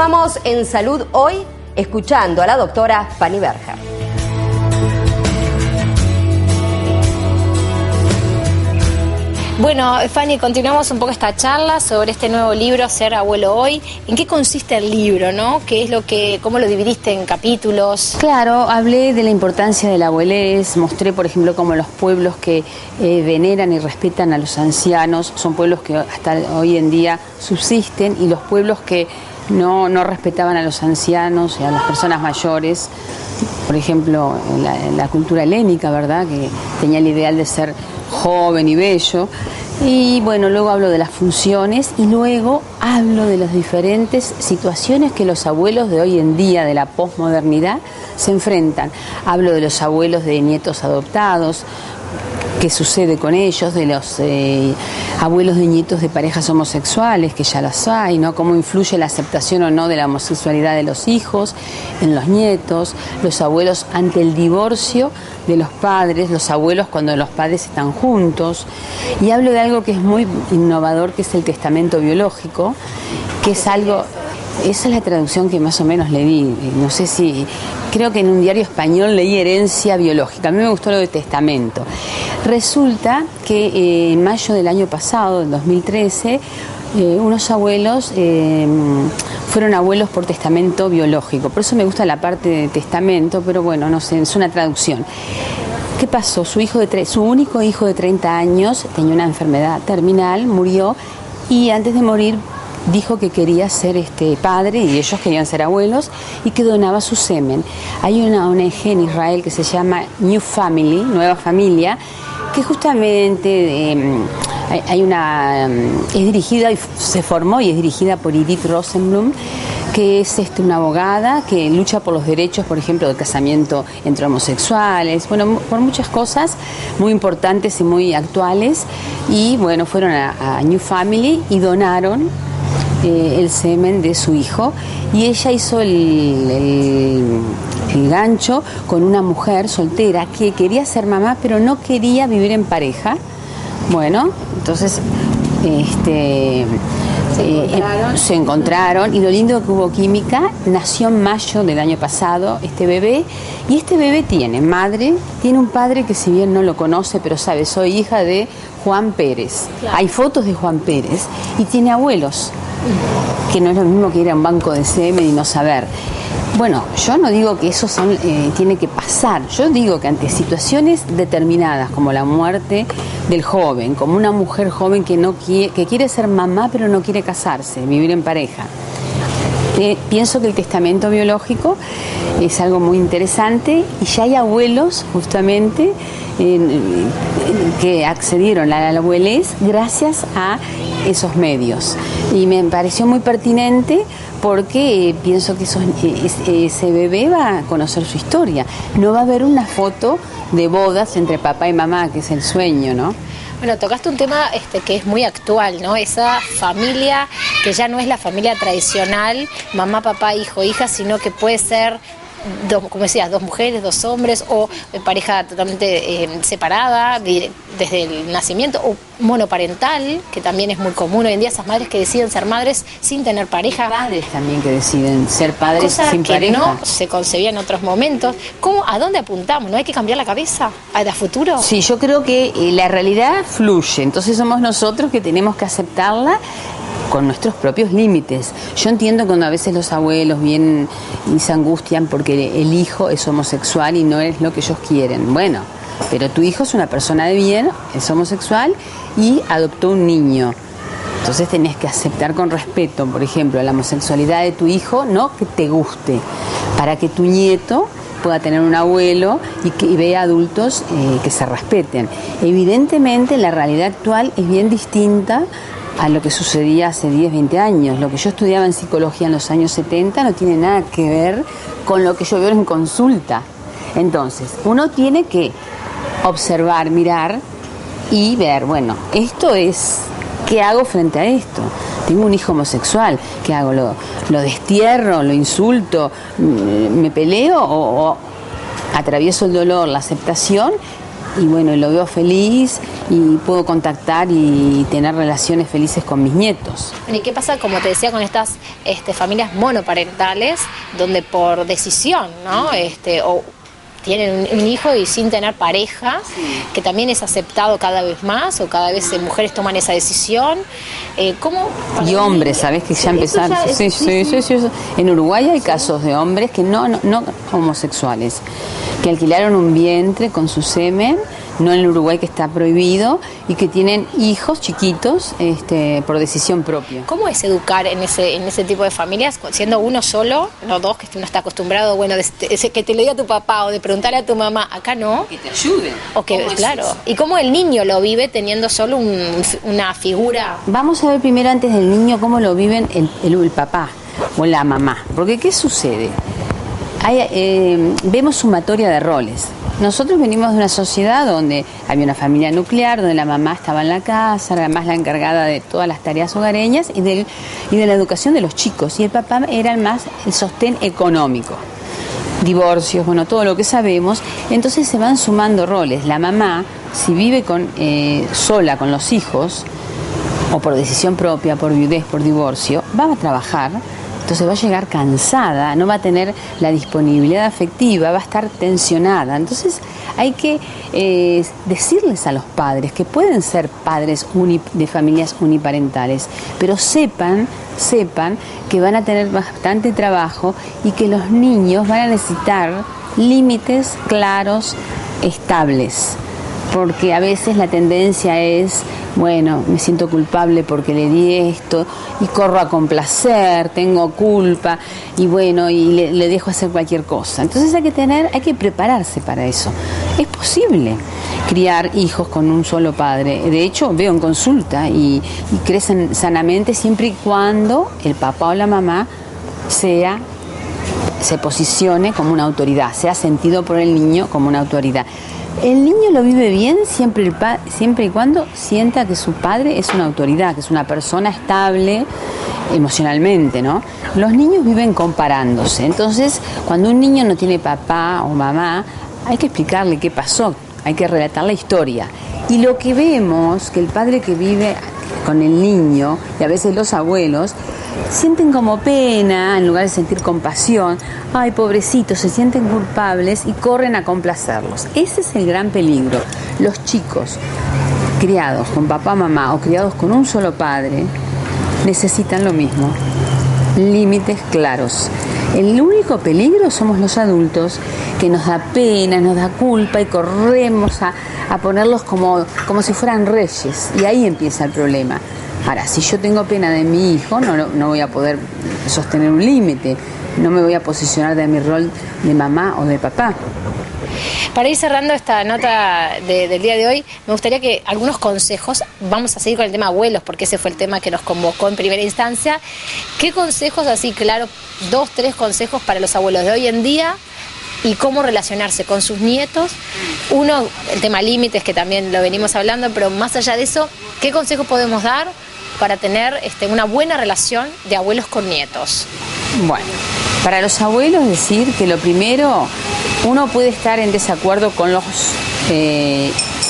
Continuamos en Salud Hoy, escuchando a la doctora Fanny Berger. Bueno, Fanny, continuamos un poco esta charla sobre este nuevo libro, Ser Abuelo Hoy. ¿En qué consiste el libro, no? ¿Qué es cómo lo dividiste en capítulos? Claro, hablé de la importancia de la abuelez, mostré, por ejemplo, cómo los pueblos que veneran y respetan a los ancianos son pueblos que hasta hoy en día subsisten, y los pueblos que no respetaban a los ancianos y a las personas mayores, por ejemplo, la cultura helénica, ¿verdad?, que tenía el ideal de ser joven y bello. Y bueno, luego hablo de las funciones y luego hablo de las diferentes situaciones que los abuelos de hoy en día, de la posmodernidad, se enfrentan. Hablo de los abuelos de nietos adoptados, qué sucede con ellos, de los abuelos de nietos de parejas homosexuales, que ya las hay, ¿no? Cómo influye la aceptación o no de la homosexualidad de los hijos en los nietos, los abuelos ante el divorcio de los padres, los abuelos cuando los padres están juntos. Y hablo de algo que es muy innovador, que es el testamento biológico, que es algo... Esa es la traducción que más o menos le di. No sé si... Creo que en un diario español leí herencia biológica. A mí me gustó lo de testamento. Resulta que en mayo del año pasado, del 2013, unos abuelos fueron abuelos por testamento biológico. Por eso me gusta la parte de testamento, pero bueno, no sé, es una traducción. ¿Qué pasó? Su único hijo de 30 años tenía una enfermedad terminal, murió, y antes de morir dijo que quería ser padre, y ellos querían ser abuelos, y que donaba su semen. Hay una ONG en Israel que se llama New Family, Nueva Familia, que justamente es dirigida, y se formó y es dirigida por Edith Rosenblum, que es una abogada que lucha por los derechos, por ejemplo, del casamiento entre homosexuales, bueno, por muchas cosas muy importantes y muy actuales. Y bueno, fueron a New Family y donaron el semen de su hijo, y ella hizo el gancho con una mujer soltera que quería ser mamá pero no quería vivir en pareja. Bueno, entonces se encontraron, y lo lindo que hubo química. Nació en mayo del año pasado este bebé, y este bebé tiene madre, tiene un padre que si bien no lo conoce, pero sabe, soy hija de Juan Pérez. Claro. Hay fotos de Juan Pérez, y tiene abuelos, que no es lo mismo que ir a un banco de semen y no saber. Bueno, yo no digo que eso tiene que pasar. Yo digo que ante situaciones determinadas, como la muerte del joven, como una mujer joven que quiere ser mamá pero no quiere casarse, vivir en pareja, pienso que el testamento biológico es algo muy interesante, y ya hay abuelos justamente que accedieron a la abuelez gracias a esos medios, y me pareció muy pertinente porque pienso que ese bebé va a conocer su historia. No va a haber una foto de bodas entre papá y mamá, que es el sueño, ¿no? Bueno, tocaste un tema que es muy actual, ¿no? Esa familia que ya no es la familia tradicional, mamá, papá, hijo, hija, sino que puede ser, como decías, dos mujeres, dos hombres, o pareja totalmente separada desde el nacimiento, o monoparental, que también es muy común hoy en día, esas madres que deciden ser madres sin tener pareja. Padres también que deciden ser padres sin pareja. No se concebía en otros momentos. ¿A dónde apuntamos? ¿No hay que cambiar la cabeza a futuro? Sí, yo creo que la realidad fluye, entonces somos nosotros que tenemos que aceptarla con nuestros propios límites. Yo entiendo cuando a veces los abuelos vienen y se angustian porque el hijo es homosexual y no es lo que ellos quieren. Bueno, pero tu hijo es una persona de bien, es homosexual y adoptó un niño. Entonces tenés que aceptar con respeto, por ejemplo, la homosexualidad de tu hijo, no que te guste, para que tu nieto pueda tener un abuelo y vea adultos que se respeten. Evidentemente la realidad actual es bien distinta a lo que sucedía hace 10, 20 años. Lo que yo estudiaba en psicología en los años 70 no tiene nada que ver con lo que yo veo en consulta. Entonces, uno tiene que observar, mirar y ver, bueno, esto es, ¿qué hago frente a esto? Tengo un hijo homosexual, ¿qué hago? ¿Lo destierro, lo insulto, me peleo o atravieso el dolor, la aceptación? Y bueno, lo veo feliz y puedo contactar y tener relaciones felices con mis nietos. ¿Y qué pasa, como te decía, con estas familias monoparentales, donde por decisión, ¿no? O tienen un hijo y sin tener pareja, que también es aceptado cada vez más, o cada vez mujeres toman esa decisión? ¿Cómo? Y hombres, ¿sabes? Que ya empezaron. Sí. En Uruguay hay casos de hombres que no homosexuales, que alquilaron un vientre con su semen, no en el Uruguay, que está prohibido, y que tienen hijos chiquitos por decisión propia. ¿Cómo es educar en ese tipo de familias, siendo uno solo, no dos, que uno está acostumbrado, bueno, que te lo diga tu papá o de preguntarle a tu mamá? Acá no. Que te ayuden. O que, claro. ¿Y cómo el niño lo vive teniendo solo una figura? Vamos a ver primero, antes del niño, cómo lo viven el papá o la mamá. Porque ¿qué sucede? Vemos sumatoria de roles. Nosotros venimos de una sociedad donde había una familia nuclear, donde la mamá estaba en la casa, era más la encargada de todas las tareas hogareñas y de la educación de los chicos. Y el papá era más el sostén económico. Divorcios, bueno, todo lo que sabemos. Entonces se van sumando roles. La mamá, si vive sola con los hijos, o por decisión propia, por viudez, por divorcio, va a trabajar. Entonces va a llegar cansada, no va a tener la disponibilidad afectiva, va a estar tensionada. Entonces hay que decirles a los padres que pueden ser padres de familias uniparentales, pero sepan que van a tener bastante trabajo y que los niños van a necesitar límites claros, estables. Porque a veces la tendencia es, bueno, me siento culpable porque le di esto y corro a complacer, tengo culpa y bueno, y le dejo hacer cualquier cosa. Entonces hay que prepararse para eso. Es posible criar hijos con un solo padre. De hecho, veo en consulta y crecen sanamente siempre y cuando el papá o la mamá se posicione como una autoridad, sea sentido por el niño como una autoridad. El niño lo vive bien siempre y cuando sienta que su padre es una autoridad, que es una persona estable emocionalmente, ¿no? Los niños viven comparándose. Entonces, cuando un niño no tiene papá o mamá, hay que explicarle qué pasó, hay que relatar la historia. Y lo que vemos, que el padre que vive con el niño, y a veces los abuelos, sienten como pena en lugar de sentir compasión. Ay, pobrecitos, se sienten culpables y corren a complacerlos. Ese es el gran peligro. Los chicos criados con papá, mamá o criados con un solo padre necesitan lo mismo. Límites claros. El único peligro somos los adultos, que nos da pena, nos da culpa y corremos a ponerlos como si fueran reyes. Y ahí empieza el problema. Ahora, si yo tengo pena de mi hijo, no voy a poder sostener un límite, no me voy a posicionar de mi rol de mamá o de papá. Para ir cerrando esta nota del día de hoy, me gustaría que algunos consejos, vamos a seguir con el tema abuelos, porque ese fue el tema que nos convocó en primera instancia. ¿Qué consejos, así claro, 2, 3 consejos para los abuelos de hoy en día y cómo relacionarse con sus nietos? Uno, el tema límites, que también lo venimos hablando, pero más allá de eso, ¿qué consejos podemos dar para tener una buena relación de abuelos con nietos? Bueno, para los abuelos decir que lo primero, uno puede estar en desacuerdo con los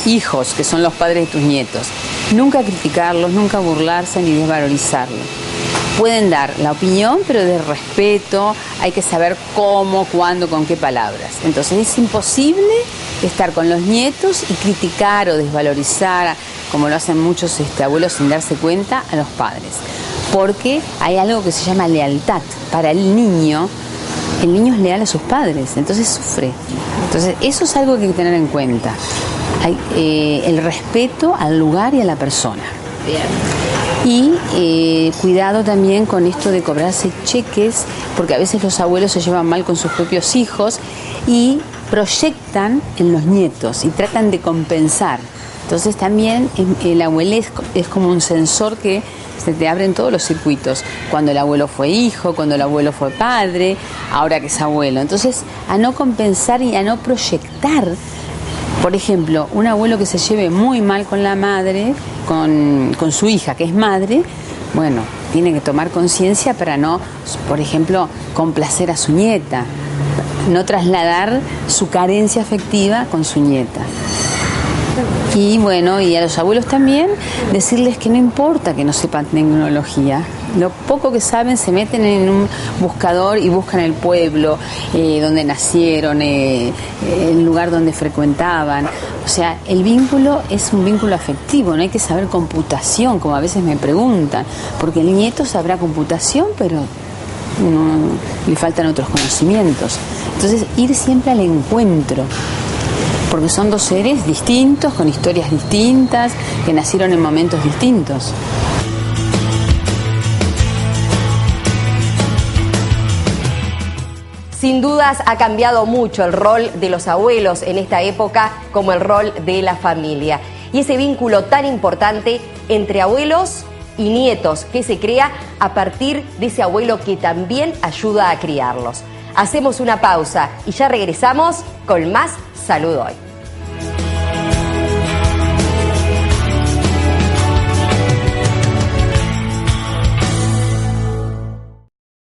hijos, que son los padres de tus nietos. Nunca criticarlos, nunca burlarse ni desvalorizarlos. Pueden dar la opinión, pero de respeto, hay que saber cómo, cuándo, con qué palabras. Entonces es imposible estar con los nietos y criticar o desvalorizar, como lo hacen muchos abuelos sin darse cuenta, a los padres. Porque hay algo que se llama lealtad. Para el niño es leal a sus padres, entonces sufre. Entonces eso es algo que hay que tener en cuenta. Hay el respeto al lugar y a la persona. Bien. Y cuidado también con esto de cobrarse cheques, porque a veces los abuelos se llevan mal con sus propios hijos y proyectan en los nietos y tratan de compensar. Entonces también el abuelesco es como un sensor que se te abren todos los circuitos. Cuando el abuelo fue hijo, cuando el abuelo fue padre, ahora que es abuelo. Entonces, a no compensar y a no proyectar. Por ejemplo, un abuelo que se lleve muy mal con la madre, con su hija que es madre, bueno, tiene que tomar conciencia para no, por ejemplo, complacer a su nieta, no trasladar su carencia afectiva con su nieta. Y bueno, y a los abuelos también, decirles que no importa que no sepan tecnología. Lo poco que saben se meten en un buscador y buscan el pueblo, donde nacieron, el lugar donde frecuentaban. O sea, el vínculo es un vínculo afectivo, no hay que saber computación, como a veces me preguntan, porque el nieto sabrá computación, pero le faltan otros conocimientos. Entonces, ir siempre al encuentro, porque son dos seres distintos, con historias distintas, que nacieron en momentos distintos. Sin dudas ha cambiado mucho el rol de los abuelos en esta época, como el rol de la familia. Y ese vínculo tan importante entre abuelos y nietos que se crea a partir de ese abuelo que también ayuda a criarlos. Hacemos una pausa y ya regresamos con más Salud Hoy.